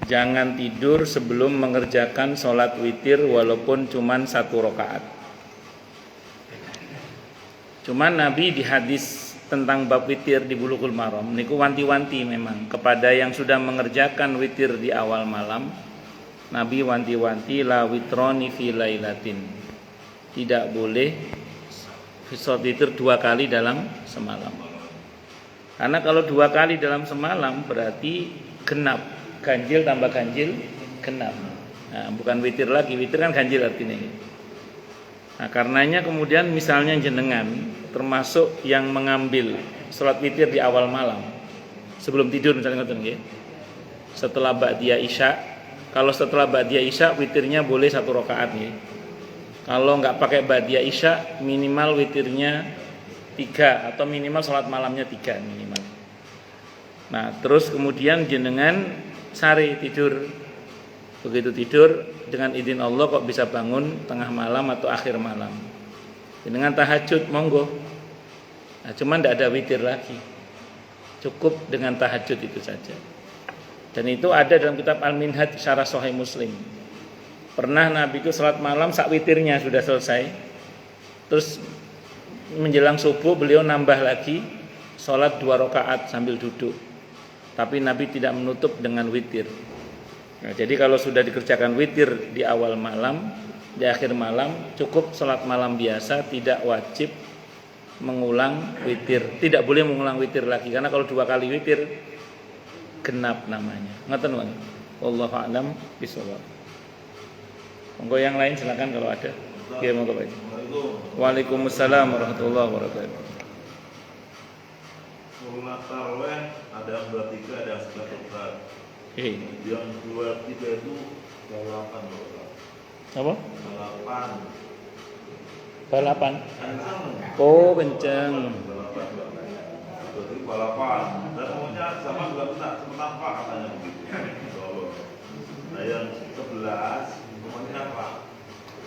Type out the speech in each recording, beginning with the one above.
jangan tidur sebelum mengerjakan sholat witir walaupun cuman 1 rakaat. Cuman Nabi di hadis tentang bab witir di Bulughul Maram niku wanti-wanti memang kepada yang sudah mengerjakan witir di awal malam. Nabi wanti-wanti la witroni fi lailatin. Tidak boleh sholat witir 2 kali dalam semalam. Karena kalau 2 kali dalam semalam berarti genap, ganjil tambah ganjil genap. Nah, bukan witir lagi, witir kan ganjil artinya. Nah, karenanya kemudian misalnya jenengan termasuk yang mengambil sholat witir di awal malam sebelum tidur misalnya ngoten nggih. Setelah ba'diyah isya, kalau setelah ba'diyah isya witirnya boleh 1 rakaat nggih. Kalau enggak pakai ba'diyah isya minimal witirnya 3 atau minimal sholat malamnya 3 minimal. Nah, terus kemudian jenengan sare tidur. Begitu tidur dengan izin Allah kok bisa bangun tengah malam atau akhir malam. Dengan tahajud monggo. Nah, cuman tidak ada witir lagi. Cukup dengan tahajud itu saja. Dan itu ada dalam kitab Al-Minhaj Syarah Sahih Muslim. Pernah Nabi itu salat malam sak witirnya sudah selesai. Terus menjelang subuh beliau nambah lagi salat 2 rakaat sambil duduk. Tapi Nabi tidak menutup dengan witir. Nah, jadi kalau sudah dikerjakan witir di awal malam, di akhir malam cukup salat malam biasa, tidak wajib mengulang witir. Tidak boleh mengulang witir lagi karena kalau 2 kali witir genap namanya. Ngoten wae. Wallahu a'lam bishawab. Monggo yang lain silakan kalau ada. Ya monggo Pak. Waalaikumsalam warahmatullahi wabarakatuh. Sholat tarawih ada yang 23, ada yang 11 Yang 23 itu balapan Apa? Balapan. Oh, kenceng. Berarti balapan. Dan umumnya sama juga benar, nampak katanya begitu. Nah yang 11 umumnya apa?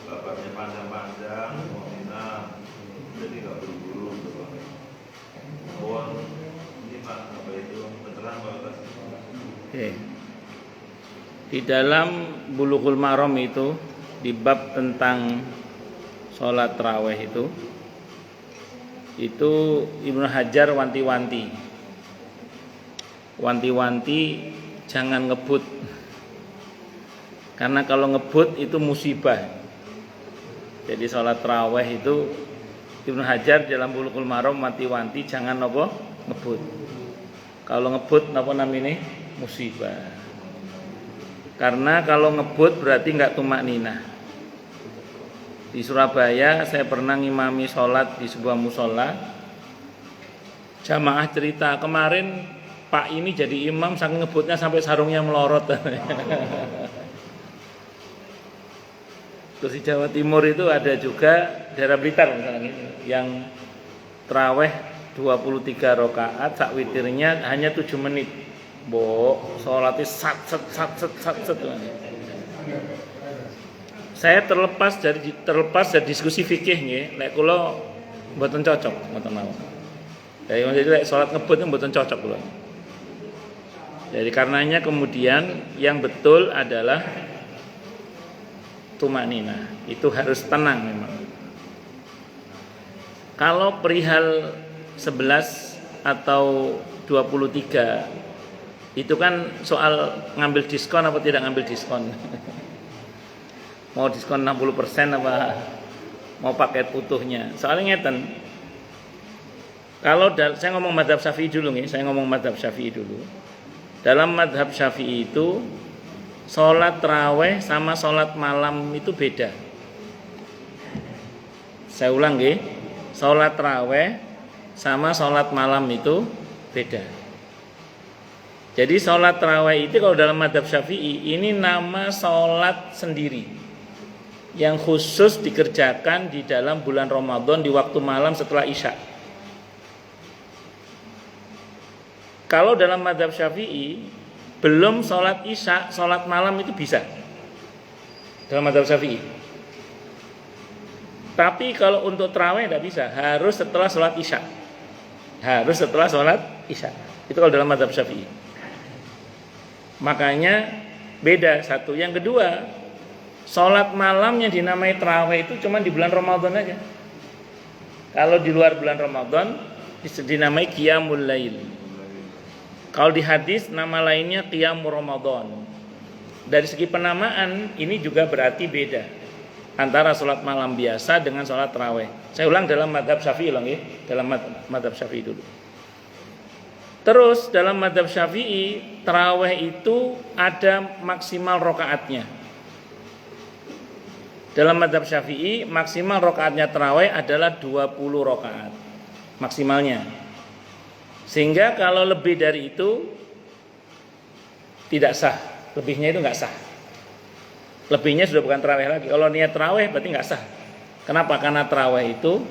Bapaknya panjang-panjang, mu'minah. Jadi nggak buru-buru. Kawan ini Pak, apa itu? Veteran Pak. Di dalam Bulughul Maram itu di bab tentang sholat tarawih itu Ibnu Hajar wanti-wanti jangan ngebut, karena kalau ngebut itu musibah. Jadi sholat tarawih itu Ibnu Hajar dalam Bulughul Maram wanti-wanti jangan nopo ngebut. Kalau ngebut nopo namine musibah. Karena kalau ngebut berarti enggak tumak ninah. Di Surabaya saya pernah ngimami sholat di sebuah musola. Jamaah cerita kemarin Pak ini jadi imam saking ngebutnya sampai sarungnya melorot. Terus di Jawa Timur itu ada juga daerah Blitar misalnya yang tarawih 23 rakaat sak witirnya hanya 7 menit. Sholatnya sat. Saya terlepas dari diskusi fikih nggih, lek kula mboten cocok ngoten mawon. Jadi lek salat ngebut mboten cocok kula. Jadi karenanya kemudian yang betul adalah tumanina. Itu harus tenang memang. Kalau perihal 11 atau 23 itu kan soal ngambil diskon apa tidak ngambil diskon. Mau diskon 60% apa mau paket utuhnya. Soalnya ngeten. Kalau saya ngomong mazhab Syafi'i dulu nih, Dalam mazhab Syafi'i itu salat tarawih sama salat malam itu beda. Saya ulang nggih. Salat tarawih sama salat malam itu beda. Jadi sholat tarawih itu kalau dalam mazhab Syafi'i ini nama sholat sendiri yang khusus dikerjakan di dalam bulan Ramadan di waktu malam setelah Isya. Kalau dalam mazhab Syafi'i belum sholat Isya, sholat malam itu bisa dalam mazhab Syafi'i. Tapi kalau untuk tarawih tidak bisa, harus setelah sholat Isya. Itu kalau dalam mazhab Syafi'i. Makanya Beda satu. Yang kedua, sholat malam yang dinamai tarawih itu cuma di bulan Ramadan aja. Kalau di luar bulan Ramadan dinamai qiyamul lail. Kalau di hadis nama lainnya qiyamul Ramadan. Dari segi penamaan ini juga berarti beda antara sholat malam biasa dengan sholat tarawih. Saya ulang dalam mazhab Syafi'i ya, dalam mazhab Syafi'i dulu. Terus dalam mazhab Syafi'i tarawih itu ada maksimal rokaatnya. Dalam mazhab Syafi'i maksimal rokaatnya tarawih adalah 20 rokaat maksimalnya. Sehingga kalau lebih dari itu tidak sah, lebihnya itu nggak sah. Lebihnya sudah bukan tarawih lagi. Kalau niat tarawih berarti nggak sah. Kenapa? Karena tarawih itu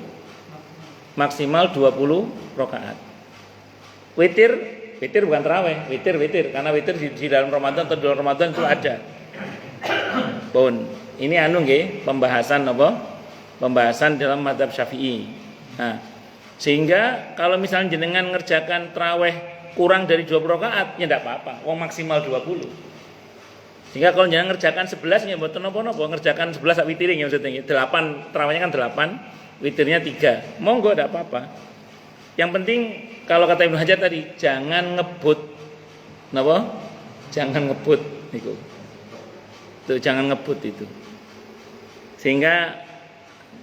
maksimal 20 rokaat. Witir bukan tarawih, witir karena witir di dalam Ramadan atau di luar Ramadan itu ada. Pun ini nggih pembahasan apa? Pembahasan dalam mazhab Syafi'i. Nah, sehingga kalau misalnya jenengan ngerjakan tarawih kurang dari 20 rakaat ya enggak apa-apa, wong maksimal 20. Sehingga kalau jenengan ngerjakan 11 ya mboten napa-napa, ngerjakan 11 sak witiring ya maksudnya 8, tarawihnya kan 8, witirnya 3. Monggo enggak apa-apa. Yang penting kalau kata Ibnu Hajar tadi jangan ngebut. Napa? Jangan ngebut niku. Tuh jangan ngebut itu. Sehingga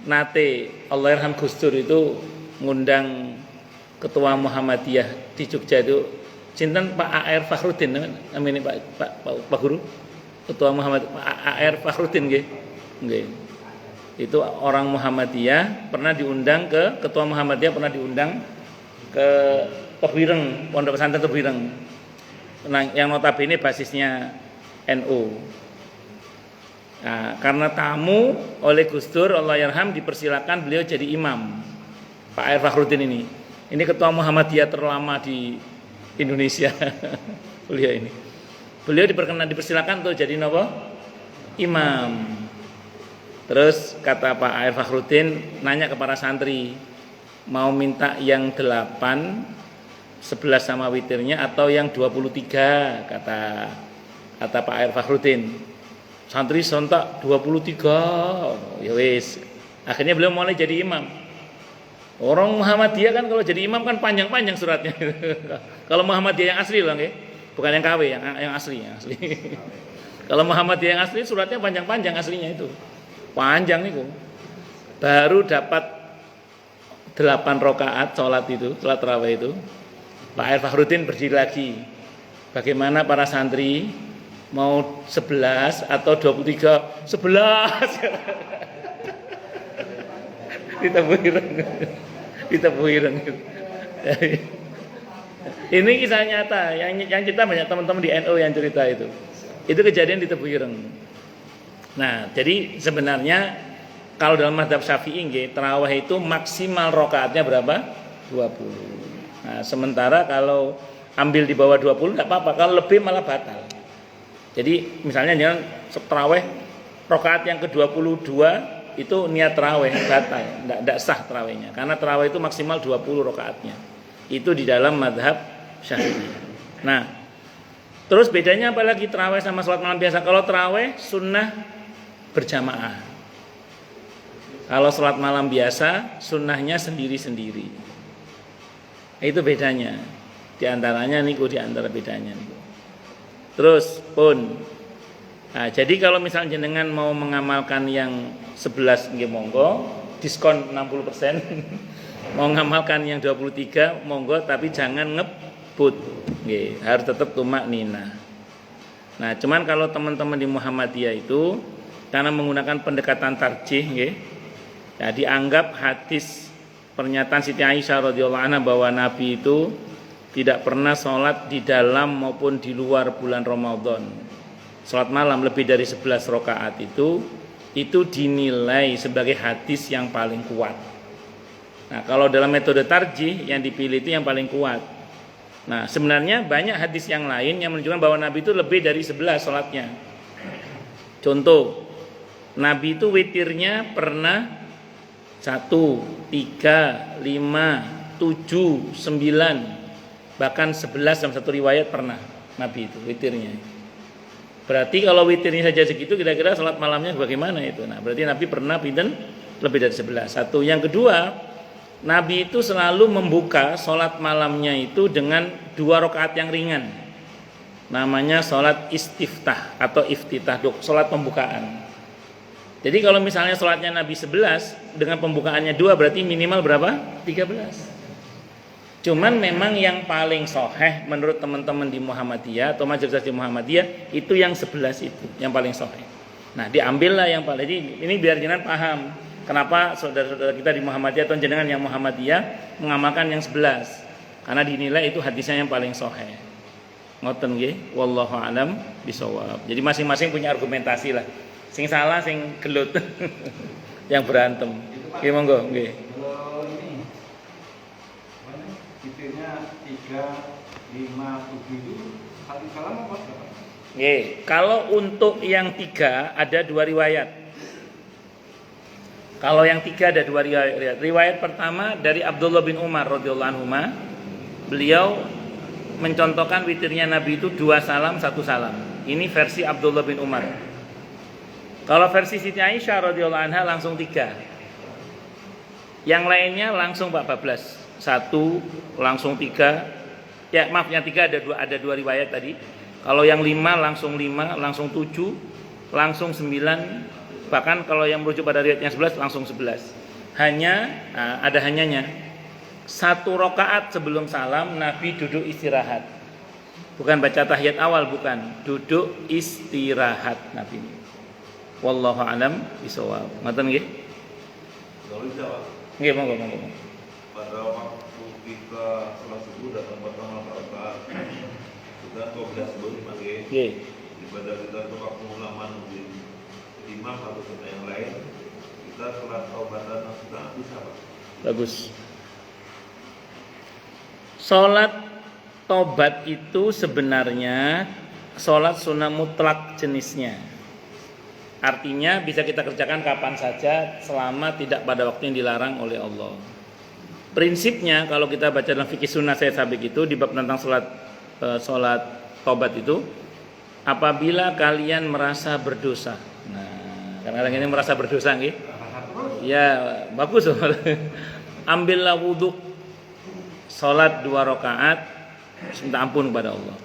nate Allahyarham Gus Dur itu ngundang ketua Muhammadiyah di Jogja itu sinten Pak A.R. Fakhrudin namanya Pak Guru ketua Muhammad Pak A.R. Fakhrudin nggih. Nggih. Itu orang Muhammadiyah pernah diundang ke ketua Muhammadiyah pernah diundang ke Tebireng, Pondok Pesantren Tebireng. Yang notabene basisnya NU. Nah, karena tamu oleh Gus Dur Allahyarham dipersilakan beliau jadi imam. Pak A.R. Fakhrudin ini. Ini ketua Muhammadiyah terlama di Indonesia. Beliau ini. Beliau dipersilakan untuk jadi napa? Imam. Terus kata Pak A.R. Fakhrudin nanya ke para santri, mau minta yang 8 11 sama witirnya atau yang 23 kata Pak A.R. Fakhrudin. Santri sontak 23. Ya wis. Akhirnya beliau mulai jadi imam. Orang Muhammadiyah kan kalau jadi imam kan panjang-panjang suratnya. Kalau Muhammadiyah yang asli loh nggih. Bukan yang KW, yang asli. Kalau Muhammadiyah yang asli suratnya panjang-panjang aslinya itu. Panjang itu. Baru dapat 8 rakaat salat itu, salat tarawih itu. Pak A.R. Fakhrudin berdiri lagi. Bagaimana para santri mau 11 atau 23? 11. Ditebuireng. Ini kisah nyata yang cerita banyak teman-teman di NU yang cerita itu. Itu kejadian di Tebuireng. Nah, jadi sebenarnya kalau dalam mazhab Syafi'i nggih, tarawih itu maksimal rakaatnya berapa? 20. Nah, sementara kalau ambil di bawah 20 enggak apa-apa, kalau lebih malah batal. Jadi misalnya jangan tarawih rakaat yang ke-22 itu niat tarawih batal, enggak sah tarawihnya karena tarawih itu maksimal 20 rakaatnya. Itu di dalam mazhab Syafi'i. Nah, terus bedanya apa lagi tarawih sama salat malam biasa? Kalau tarawih sunnah berjamaah. Kalau salat malam biasa sunnahnya sendiri-sendiri. Itu bedanya. Di antaranya niku di antara bedanya niku. Terus pun nah, jadi kalau misalnya jenengan mau mengamalkan yang 11 nggih monggo, diskon 60%. Mau ngamalkan yang 23 monggo tapi jangan ngebut. Nggih, harus tetap tumak nina. Nah, cuman kalau teman-teman di Muhammadiyah itu karena menggunakan pendekatan tarjih nggih. Ya, dianggap hadis pernyataan Siti Aisyah radhiyallahu anha bahwa Nabi itu tidak pernah sholat di dalam maupun di luar bulan Ramadan. Sholat malam lebih dari 11 rakaat itu dinilai sebagai hadis yang paling kuat. Nah, kalau dalam metode tarjih yang dipilih itu yang paling kuat. Nah, sebenarnya banyak hadis yang lain yang menunjukkan bahwa Nabi itu lebih dari 11 sholatnya. Contoh, Nabi itu witirnya pernah 1, 3, 5, 7, 9, bahkan 11 dalam satu riwayat pernah Nabi itu witirnya. Berarti kalau witirnya saja segitu, kira-kira sholat malamnya bagaimana itu? Nah, berarti Nabi pernah pinten lebih dari 11. Satu. Yang kedua, Nabi itu selalu membuka sholat malamnya itu dengan 2 rakaat yang ringan. Namanya sholat istiftah atau iftitah, sholat pembukaan. Jadi kalau misalnya sholatnya Nabi 11 dengan pembukaannya 2, berarti minimal berapa? 13. Cuman memang yang paling sahih menurut teman-teman di Muhammadiyah atau majelis di Muhammadiyah itu yang 11 itu yang paling sahih. Nah, diambillah yang paling, jadi ini biar jenengan paham kenapa saudara-saudara kita di Muhammadiyah atau jenengan yang Muhammadiyah mengamalkan yang 11. Karena dinilai itu hadisnya yang paling sahih. Ngoten nggih, wallahu alam bisawab. Jadi masing-masing punya argumentasi lah. Sing salah sing gelut. Yang berantem. Nggih monggo, nggih. Witirnya 3, 5, 7 itu satu salam apa? Kalau untuk yang 3 ada 2 riwayat. Kalau yang 3 ada 2 riwayat. Riwayat pertama dari Abdullah bin Umar radhiyallahu anhu. Beliau mencontohkan witirnya Nabi itu 2 salam 1 salam. Ini versi Abdullah bin Umar. Kalau versi Siti Aisyah radhiyallahu anha langsung 3. Yang lainnya langsung 14. 1 langsung 3. Ya, maaf, yang 3 ada 2 riwayat tadi. Kalau yang 5 langsung 5, langsung 7, langsung 9. Bahkan kalau yang merujuk pada riwayat yang 11 langsung 11. Ada hanyanya. 1 rakaat sebelum salam Nabi duduk istirahat. Bukan baca tahiyat awal, bukan. Duduk istirahat Nabi. Wallahu alam bisawab. Ngoten nggih? Kalau jawab. Nggih, monggo. Pada waktu kita sholat subuh datang pertama rakaat sudah 12 sebelum pakai ibadah kita itu waktu ulama nungguin imam atau kita yang lain, kita sholat taubatan sudah bisa Pak. Bagus. Sholat tobat itu sebenarnya sholat sunnah mutlak jenisnya. Artinya bisa kita kerjakan kapan saja selama tidak pada waktu yang dilarang oleh Allah. Prinsipnya kalau kita baca dalam fikih sunnah saya sabik itu di bab tentang sholat tobat itu, apabila kalian merasa berdosa. Nah, karena orang ini merasa berdosa nggih. Ya, bagus. Ambillah wudhu, sholat 2 rakaat, minta ampun kepada Allah.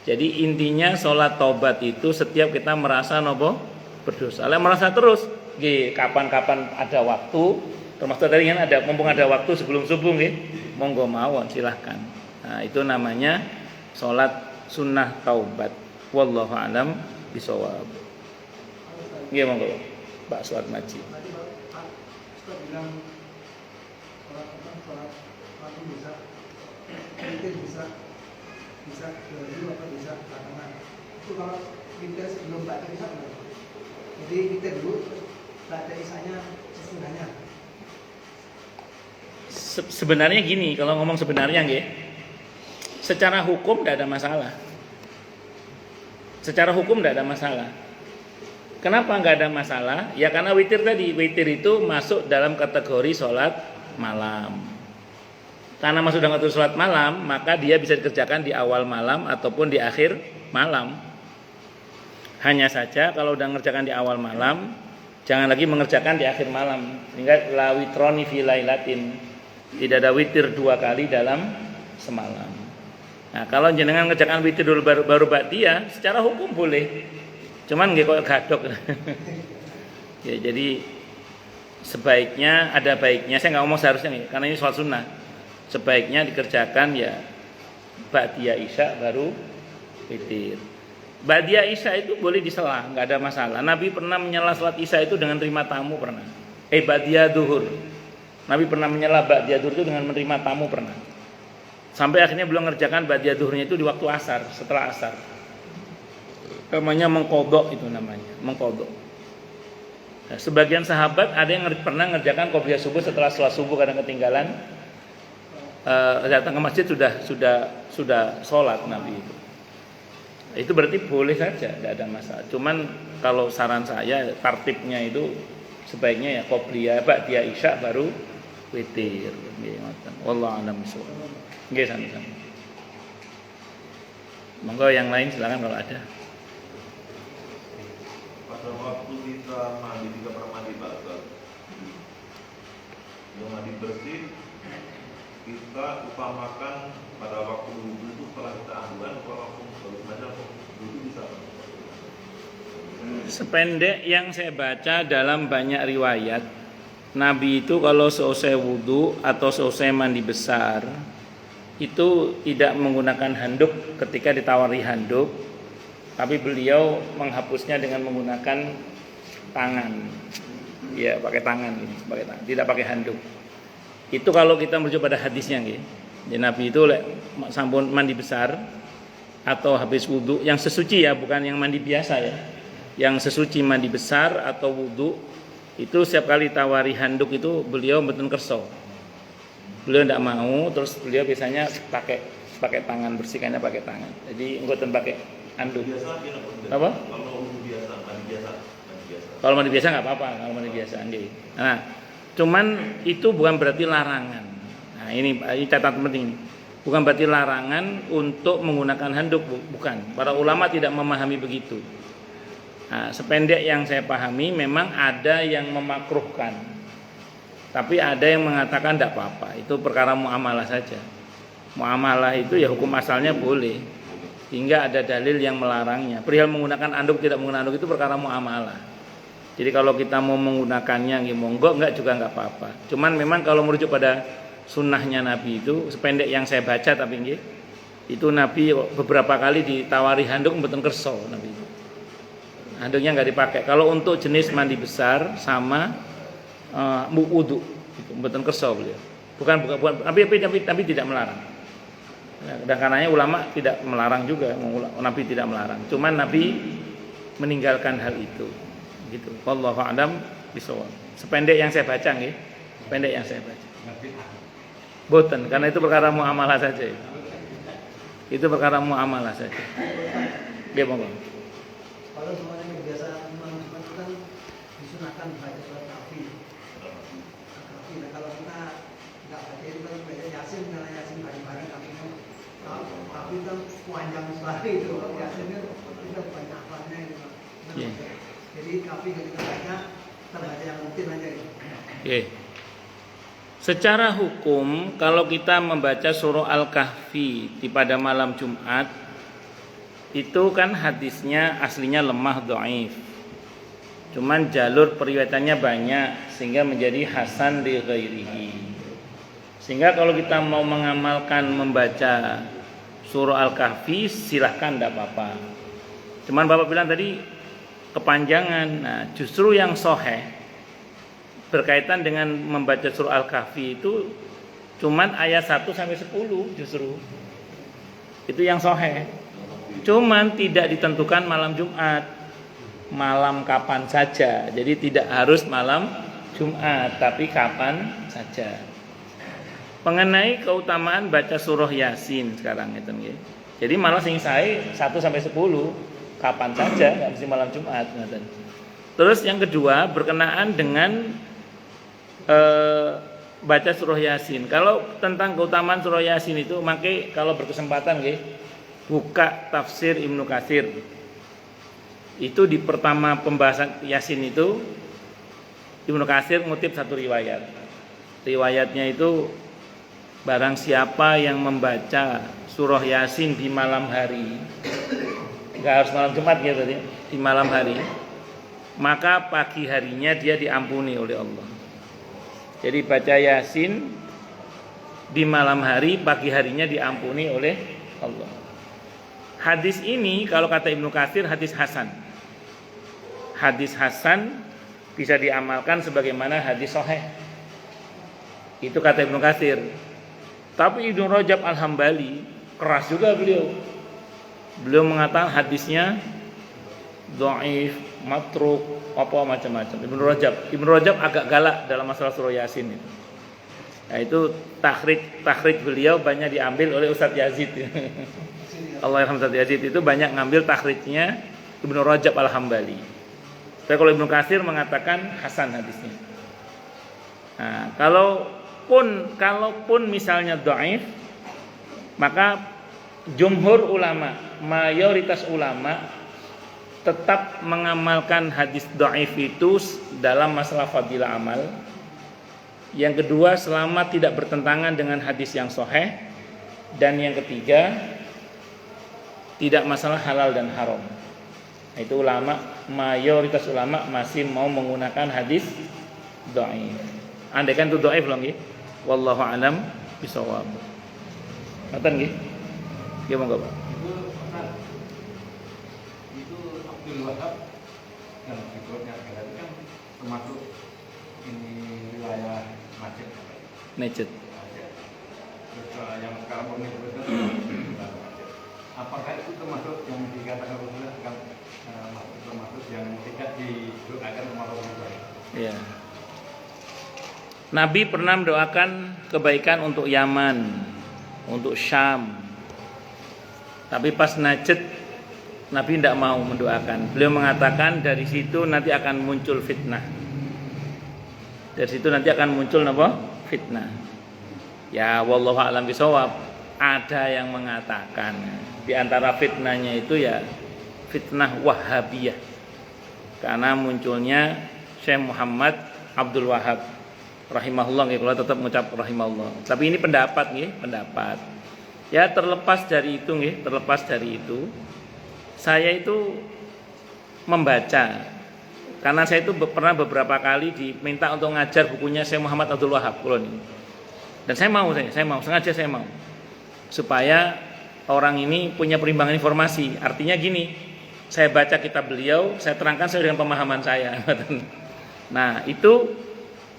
Jadi intinya sholat tobat itu setiap kita merasa berdosa. Lah merasa terus, kapan-kapan ada waktu. Termasuk tadi kan mumpung ada waktu sebelum subuh nggih, monggo mawon silahkan. Nah, itu namanya salat sunnah taubat. Wallahu alam bisawab. Nggih monggo. Pak Suat Maji. Ustaz bilang salat bisa dulu atau bisa belakangan. Itu kalau kita sebelum baca isya. Jadi kita dulu baca isyanya sesungguhnya. Sebenarnya gini, kalau ngomong sebenarnya nggih, secara hukum tidak ada masalah. Secara hukum tidak ada masalah. Kenapa nggak ada masalah? Ya karena witir tadi, witir itu masuk dalam kategori sholat malam. Karena masuk dalam kategori sholat malam, maka dia bisa dikerjakan di awal malam ataupun di akhir malam. Hanya saja kalau udah mengerjakan di awal malam, jangan lagi mengerjakan di akhir malam. Sehingga la witroni fi lailatin. Tidak ada witir 2 kali dalam semalam. Nah, kalau jenengan ngerjakan witir dulu baru ba'diyah, secara hukum boleh. Cuman nggih kok gadok. Ya, jadi sebaiknya ada baiknya, saya nggak ngomong seharusnya nih, karena ini sholat sunnah. Sebaiknya dikerjakan ya ba'diyah isya baru witir. Ba'diyah isya itu boleh disela, nggak ada masalah. Nabi pernah menyela sholat isya itu dengan terima tamu pernah. Ba'diyah duhur. Nabi pernah menyela ba'diyah duhur itu dengan menerima tamu pernah. Sampai akhirnya beliau mengerjakan ba'diyah duhurnya itu di waktu asar, setelah asar. Namanya mengqadha itu namanya, mengqadha. Nah, sebagian sahabat ada yang pernah mengerjakan qobliyah subuh setelah sholat subuh kadang ketinggalan. Datang ke masjid sudah sholat Nabi itu. Itu berarti boleh saja, tidak ada masalah. Cuman kalau saran saya tartibnya itu sebaiknya ya qobliyah ba'diyah isya baru witir. Wallahu a'lam bishawab. Nggih, sama-sama. Monggo yang lain silakan kalau ada. kita mandi 3 per mandi basah, yang mandi bersih kita utamakan pada waktu wudhu itu setelah kita ambulan, kalau wudhu bisa. Sependek yang saya baca dalam banyak riwayat, Nabi itu kalau selesai wudhu atau selesai mandi besar itu tidak menggunakan handuk ketika ditawari handuk, tapi beliau menghapusnya dengan menggunakan tangan. Ya, pakai tangan ini, pakai tangan, tidak pakai handuk. Itu kalau kita merujuk pada hadisnya nggih. Ya, Nabi itu sampun mandi besar atau habis wudhu yang sesuci ya, bukan yang mandi biasa ya. Yang sesuci mandi besar atau wudhu itu setiap kali tawari handuk itu beliau mboten kerso. Beliau tidak mau, terus beliau biasanya pakai tangan, bersihkannya pakai tangan. Jadi mboten pakai handuk. Apa? Kalau wudhu biasa, mandi biasa. Kalau mandi biasa nggak apa-apa, kalau mandi biasa nggih. Nah, cuman itu bukan berarti larangan. Nah, ini catatan penting. Bukan berarti larangan untuk menggunakan handuk, bukan. Para ulama tidak memahami begitu. Nah, sependek yang saya pahami memang ada yang memakruhkan, tapi ada yang mengatakan tidak apa-apa. Itu perkara muamalah saja. Muamalah itu ya hukum asalnya boleh, hingga ada dalil yang melarangnya. Perihal menggunakan anduk tidak menggunakan anduk itu perkara muamalah. Jadi kalau kita mau menggunakannya, monggo, enggak juga enggak apa-apa. Cuman memang kalau merujuk pada sunnahnya Nabi itu, sependek yang saya baca tapi nggih, itu Nabi beberapa kali ditawari handuk mboten kerso Nabi itu. Handuknya enggak dipakai. Kalau untuk jenis mandi besar sama wudu itu mboten kerso beliau. Bukan tapi tidak melarang. Dan karenanya ulama tidak melarang juga, Nabi tidak melarang. Cuman Nabi meninggalkan hal itu. Gitu. Wallahu a'lam bishawab. Sependek yang saya baca nggih. Pendek yang saya baca. Boten, karena itu perkara muamalah saja. Itu perkara muamalah saja. Nggih, monggo. Kalau semuanya biasa malam kan disunahkan baca surat Kahfi. Nah, kalau kita nggak baca itu kan baca Yasin, karena Yasin bareng-bareng tapi kan Kahfi kan panjang sekali itu. Yasin kan kita banyak hafalnya itu. Jadi Kahfi kita baca, kita baca yang mungkin aja gitu. Okay. Secara hukum kalau kita membaca surah Al-Kahfi di pada malam Jumat itu kan hadisnya aslinya lemah, dhaif. Cuman jalur periwayatannya banyak sehingga menjadi hasan li ghairihi. Sehingga kalau kita mau mengamalkan membaca surah Al-Kahfi silahkan, tidak apa-apa. Cuman Bapak bilang tadi kepanjangan. Nah, justru yang sahih berkaitan dengan membaca surah Al-Kahfi itu cuman ayat 1 sampai 10 justru. Itu yang sahih. Cuman tidak ditentukan malam Jumat. Malam kapan saja. Jadi tidak harus malam Jumat, tapi kapan saja. Mengenai keutamaan baca surah Yasin sekarang itu nggih. Jadi malah sing sae 1 sampai 10 kapan saja, enggak mesti malam Jumat ngoten. Terus yang kedua berkenaan dengan baca surah Yasin. Kalau tentang keutamaan surah Yasin itu, maka kalau berkesempatan nggih buka tafsir Ibnu Katsir. Itu di pertama pembahasan Yasin itu Ibnu Katsir ngutip satu riwayat. Riwayatnya itu barang siapa yang membaca surah Yasin di malam hari, enggak harus malam Jumat ya tadi, di malam hari, maka pagi harinya dia diampuni oleh Allah. Jadi baca Yasin di malam hari, pagi harinya diampuni oleh Allah. Hadis ini kalau kata Ibnu Katsir hadis hasan. Hadis hasan bisa diamalkan sebagaimana hadis sahih. Itu kata Ibnu Katsir. Tapi Ibnu Rajab Al-Hambali keras juga beliau. Beliau mengatakan hadisnya dhaif, matruk, apa macam-macam. Ibnu Rajab agak galak dalam masalah surah Yasin itu. Nah, itu takhrij beliau banyak diambil oleh Ustadz Yazid. Allah yarham Ustadz Yazid itu banyak ngambil takhrijnya Ibnu Rajab Al-Hambali. Tapi kalau Ibnu Katsir mengatakan hasan hadisnya. Nah, kalaupun misalnya dhaif, maka jumhur ulama, mayoritas ulama tetap mengamalkan hadis dhaif itu dalam masalah fadilah amal. Yang kedua, selama tidak bertentangan dengan hadis yang sahih. Dan yang ketiga, tidak masalah halal dan haram. Itu ulama, mayoritas ulama masih mau menggunakan hadis dhaif. Andaikan itu dhaif loh nggih. Wallahu alam bisawab. Ngoten nggih. Nggih monggo, Pak. Itu Abdul Wahab yang berikutnya berarti kan termasuk ini wilayah Najd. Najd. Terus yang sekarang mengikuti apakah itu termasuk yang dikatakan Rasulullah kan termasuk yang tidak didoakan oleh Rasulullah? Ya. Nabi pernah mendoakan kebaikan untuk Yaman, untuk Syam. Tapi pas Najd Nabi tidak mau mendoakan. Beliau mengatakan dari situ nanti akan muncul fitnah. Dari situ nanti akan muncul apa? Fitnah. Ya wallahu a'lam bishawab. Ada yang mengatakan di antara fitnahnya itu ya fitnah Wahhabiyah. Karena munculnya Syekh Muhammad Abdul Wahab rahimahullah, kalau tetap mengucap rahimahullah. Tapi ini pendapat nggih, pendapat. Ya terlepas dari itu nggih, terlepas dari itu saya itu membaca, karena saya itu pernah beberapa kali diminta untuk ngajar bukunya Syekh Muhammad Abdul Wahab ini. Dan saya mau sengaja saya mau supaya orang ini punya perimbangan informasi. Artinya gini, saya baca kitab beliau, saya terangkan sesuai dengan pemahaman saya. Nah itu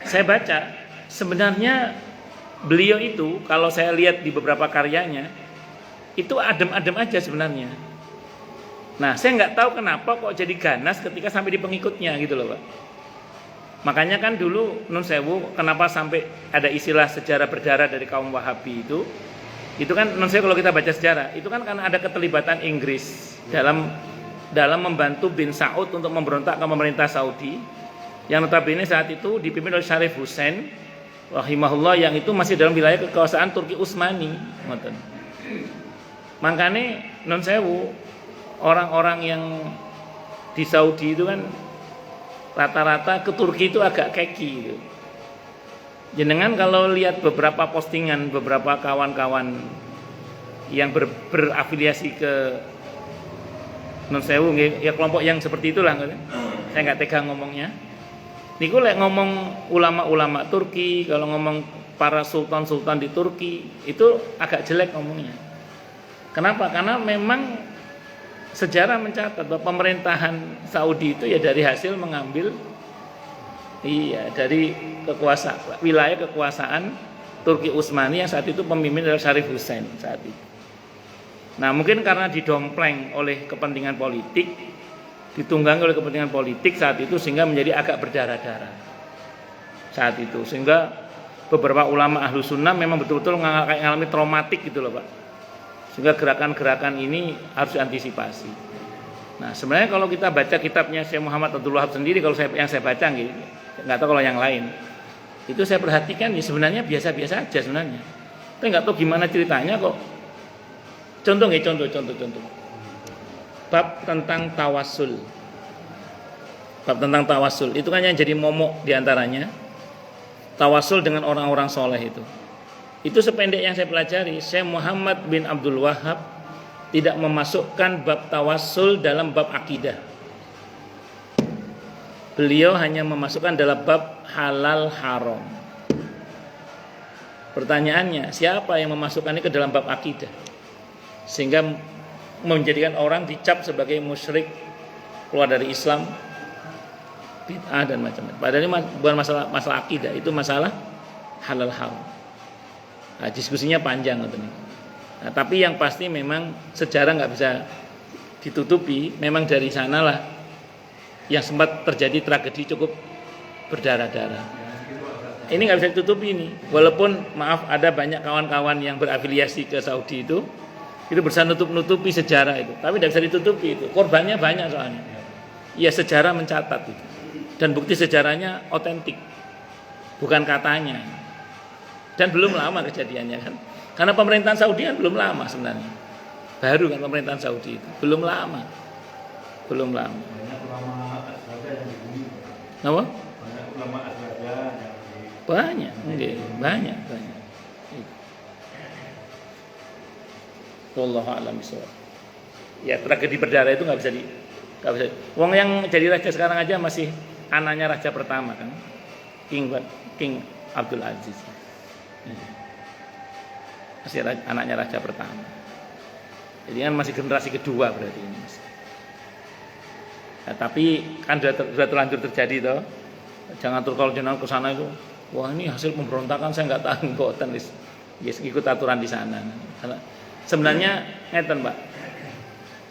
saya baca, sebenarnya beliau itu kalau saya lihat di beberapa karyanya itu adem-adem aja sebenarnya. Nah saya nggak tahu kenapa kok jadi ganas ketika sampai di pengikutnya gitu loh Pak. Makanya kan dulu nun sewu kenapa sampai ada istilah sejarah berdarah dari kaum Wahabi itu kan nun sewu kalau kita baca sejarah itu kan karena ada keterlibatan Inggris dalam membantu bin Saud untuk memberontak ke pemerintah Saudi yang notabene saat itu dipimpin oleh Syarif Hussein rahimahullah, yang itu masih dalam wilayah kekuasaan Turki Utsmani. Makanya non sewu orang-orang yang di Saudi itu kan rata-rata ke Turki itu agak keki gitu. Jenengan kalau lihat beberapa postingan beberapa kawan-kawan yang berafiliasi ke non sewu ya kelompok yang seperti itulah, saya nggak tega ngomongnya. Niku lek ngomong ulama-ulama Turki, kalau ngomong para sultan-sultan di Turki itu agak jelek ngomongnya. Kenapa? Karena memang sejarah mencatat bahwa pemerintahan Saudi itu ya dari hasil mengambil dari wilayah kekuasaan Turki Utsmani yang saat itu pemimpin adalah Syarif Hussein saat itu. Nah mungkin karena didompleng oleh kepentingan politik, ditunggangi oleh kepentingan politik saat itu sehingga menjadi agak berdarah-darah saat itu, sehingga beberapa ulama ahlu sunnah memang betul-betul mengalami traumatik gitu loh Pak, sehingga gerakan-gerakan ini harus diantisipasi. Nah sebenarnya kalau kita baca kitabnya Syekh Muhammad Abdul Wahab sendiri, kalau yang saya baca gitu, nggak tahu kalau yang lain itu saya perhatikan ya sebenarnya biasa-biasa aja sebenarnya, tapi nggak tahu gimana ceritanya kok. Contoh bab tentang tawassul. Bab tentang tawassul itu kan yang jadi momok diantaranya tawassul dengan orang-orang soleh itu. Itu sependek yang saya pelajari, Syekh Muhammad bin Abdul Wahab tidak memasukkan bab tawassul dalam bab akidah. Beliau hanya memasukkan dalam bab halal haram. Pertanyaannya, siapa yang memasukkannya ke dalam bab akidah sehingga menjadikan orang dicap sebagai musyrik, keluar dari Islam, bid'ah dan macam-macam. Padahal ini bukan masalah akidah, itu masalah halal haram. Nah, diskusinya panjang gitu. Nah, tapi yang pasti memang sejarah nggak bisa ditutupi. Memang dari sanalah yang sempat terjadi tragedi cukup berdarah-darah. Ini nggak bisa ditutupi ini. Walaupun maaf ada banyak kawan-kawan yang berafiliasi ke Saudi itu bisa nutupi sejarah itu, tapi tidak bisa ditutupi itu. Korbannya banyak soalnya. Ya sejarah mencatat itu. Dan bukti sejarahnya otentik, bukan katanya. Dan belum lama kejadiannya kan. Karena pemerintahan Saudi kan belum lama sebenarnya. Baru kan pemerintahan Saudi itu, belum lama. belum lama. Banyak ulama Asraja yang dibunuh. Apa? Banyak ulama Asraja yang Banyak, banyak. Wallahu a'lam bishawab. Ya, tragedi berdarah itu nggak bisa. Wong yang jadi raja sekarang aja masih anaknya raja pertama kan, King Abdul Aziz. Masih anaknya raja pertama. Jadi kan masih generasi kedua berarti ini. Nah, tapi kan sudah terlanjur terjadi toh. Jangan kalau jenengan ke sana itu, wah ini hasil pemberontakan saya nggak tahu kok ikut aturan di sana. Sebenarnya ngeten Pak.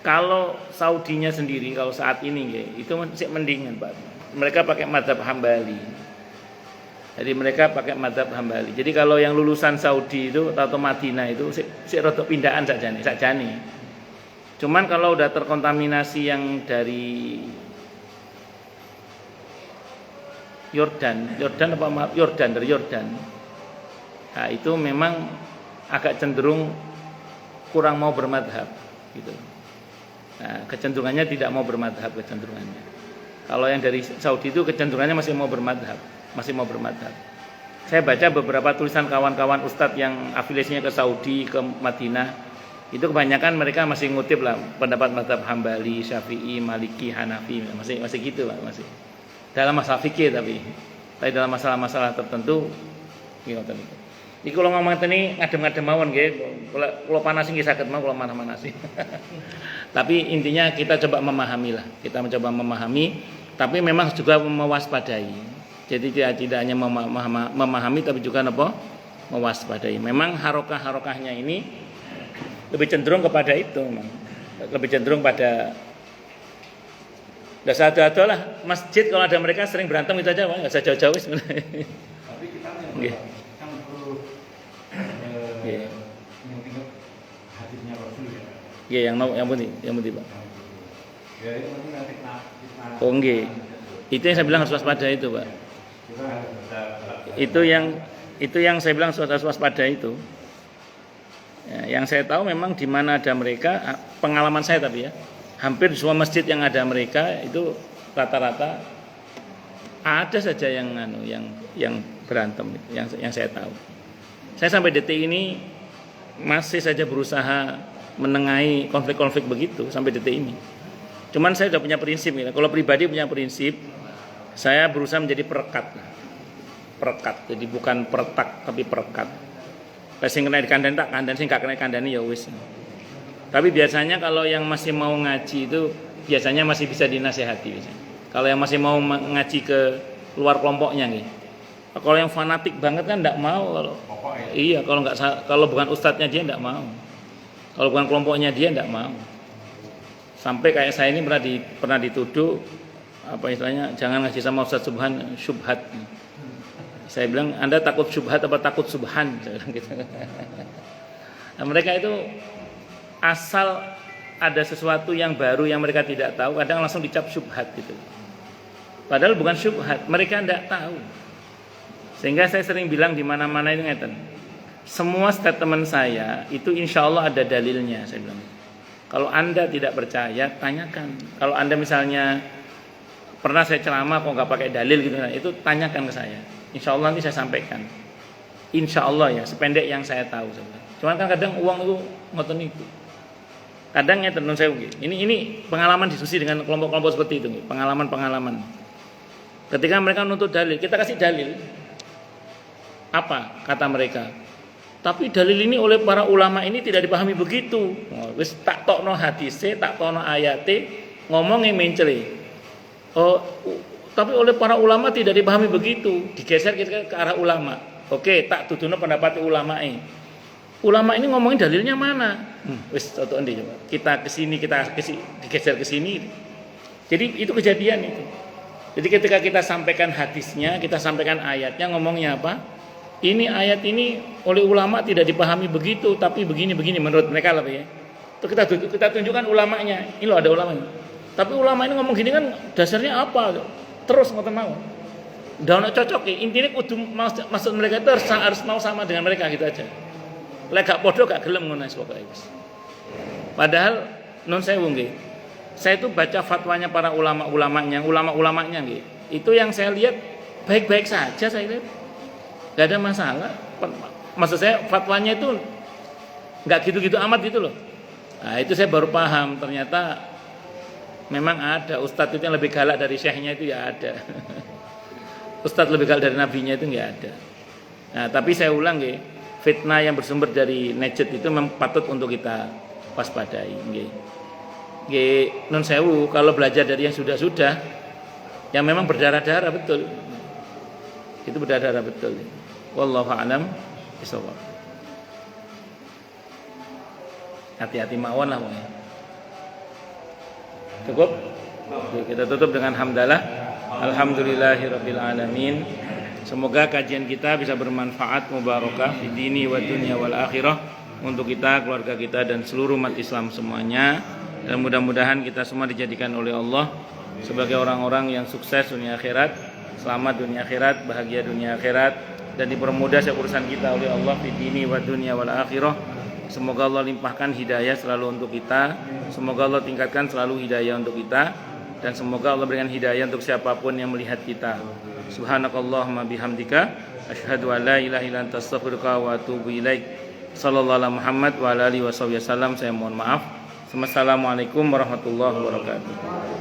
Kalau Saudinya sendiri kalau saat ini itu masih mendingan Pak. Mereka pakai mazhab Hambali. Jadi mereka pakai mazhab Hambali. Jadi kalau yang lulusan Saudi itu atau Madinah itu si rada pindahan saja nih. Cuman kalau udah terkontaminasi yang dari Yordan dari Yordan. Nah, itu memang agak cenderung kurang mau bermadhab gitu. Nah, kecenderungannya tidak mau bermadhab kecenderungannya. Kalau yang dari Saudi itu kecenderungannya masih mau bermadhab. Saya baca beberapa tulisan kawan-kawan ustadz yang afiliasinya ke Saudi, ke Madinah, itu kebanyakan mereka masih ngutip lah pendapat mazhab Hambali, Syafi'i, Maliki, Hanafi, masih gitu lah masih. Dalam masalah fikih tapi dalam masalah-masalah tertentu ngoten niku. Iki kalau ngomong ini ngadem-ngadem mawon nggih, kalau panas nggih saged mau kalau mana-mana sih. Tapi intinya kita coba memahami lah. Kita mencoba memahami, tapi memang juga mewaspadai. Jadi tidak hanya memahami tapi juga apa? Mewaspadai. Memang harokah-harokahnya ini lebih cenderung kepada itu, memang. Lebih cenderung pada dasar ada lah masjid kalau ada mereka sering berantem itu aja, nggak usah jauh-jauh sebenarnya. Tapi kita Nggih. kan perlu mengingat hadisnya Rasul ya. Iya, yang penting Pak. Ya itu nanti kita. Oh nggih. Itu yang saya bilang harus waspada itu, Pak. Kita harus Itu yang saya bilang harus waspada itu. Ya, yang saya tahu memang di mana ada mereka, pengalaman saya tapi ya, hampir di semua masjid yang ada mereka itu rata-rata ada saja yang berantem, yang saya tahu. Saya sampai detik ini masih saja berusaha menengahi konflik-konflik begitu sampai detik ini. Cuman saya sudah punya prinsip ya. Kalau pribadi punya prinsip, saya berusaha menjadi perekat. Jadi bukan peretak tapi perekat. Sing kena dikandani tak kandani, sing gak kena kandani ya wis. Tapi biasanya kalau yang masih mau ngaji itu biasanya masih bisa dinasehati biasanya. Kalau yang masih mau ngaji ke luar kelompoknya nih. Kalau yang fanatik banget kan enggak mau kalau. Iya, kalau bukan ustadznya dia enggak mau. Kalau bukan kelompoknya dia enggak mau. Sampai kayak saya ini pernah dituduh apa istilahnya, jangan ngaji sama Ustadz Subhan, syubhat. Saya bilang, Anda takut syubhat apa takut subhan? Saya bilang gitu. Nah, mereka itu asal ada sesuatu yang baru yang mereka tidak tahu, kadang langsung dicap syubhat gitu. Padahal bukan syubhat, mereka tidak tahu. Sehingga saya sering bilang di mana-mana itu ngeten. Semua statement saya itu insya Allah ada dalilnya, saya bilang. Kalau Anda tidak percaya, tanyakan. Kalau Anda misalnya pernah saya ceramah kok nggak pakai dalil gitu, itu tanyakan ke saya. Insya Allah nanti saya sampaikan. Insya Allah ya, sependek yang saya tahu. Cuman kan kadang uang itu ngoten itu. Kadang ya tenun saya ini pengalaman diskusi dengan kelompok-kelompok seperti itu, pengalaman. Ketika mereka menuntut dalil, kita kasih dalil. Apa kata mereka? Tapi dalil ini oleh para ulama ini tidak dipahami begitu. Wis tak tokno hadise, tak tokno ayate, ngomongnya mencele. Tapi oleh para ulama tidak dipahami begitu. Digeser kita ke arah ulama. Oke, tak tuduhno pendapat ulama ini. Ulama ini ngomongin dalilnya mana? Wis toto endi coba. Kita kesini, digeser ke sini. Jadi itu kejadian itu. Jadi ketika kita sampaikan hadisnya, kita sampaikan ayatnya, ngomongnya apa? Ini ayat ini oleh ulama tidak dipahami begitu, tapi begini menurut mereka lah ya. Itu kita tunjukkan ulamanya. Ini loh ada ulamanya. Tapi ulama ini ngomong gini kan dasarnya apa? Terus ngoten mau. Ndak ono cocok ya. Intine kudu maksud mereka itu harus mau sama dengan mereka gitu aja. Lek gak padha gak gelem ngono wis pokoke wis. Padahal non sewu nggih. saya itu baca fatwanya para ulama-ulamanya gitu. Itu yang saya lihat baik-baik saja, saya lihat nggak ada masalah. Maksud saya fatwanya itu nggak gitu-gitu amat gitu loh. Nah itu saya baru paham ternyata memang ada ustadz itu yang lebih galak dari syekhnya itu ya ada. Ustadz lebih galak dari nabinya itu nggak ada. Nah tapi saya ulang ya, fitnah yang bersumber dari Najd itu memang patut untuk kita waspadai. Nun sewu kalau belajar dari yang sudah-sudah, yang memang berdarah-darah betul, itu berdarah-darah betul. Wallahu a'lam bishawab. Hati-hati mawon lah pokoknya. Cukup? Oke, kita tutup dengan hamdalah. Alhamdulillahirabbil alamin. Semoga kajian kita bisa bermanfaat, mubarakah di dini wa dunya wal akhirah untuk kita, keluarga kita dan seluruh umat Islam semuanya. Dan mudah-mudahan kita semua dijadikan oleh Allah sebagai orang-orang yang sukses dunia akhirat, selamat dunia akhirat, bahagia dunia akhirat, dan dipermudah urusan kita oleh Allah di dini wa dunya wal akhirah. Semoga Allah limpahkan hidayah selalu untuk kita. Semoga Allah tingkatkan selalu hidayah untuk kita. Dan semoga Allah berikan hidayah untuk siapapun yang melihat kita. Subhanakallahumma bihamdika asyhadu an la ilaha illa anta astaghfiruka wa atubu ilaik. Sallallahu alaihi Muhammad wa ala alihi wasallam. Saya mohon maaf. Assalamualaikum warahmatullahi wabarakatuh.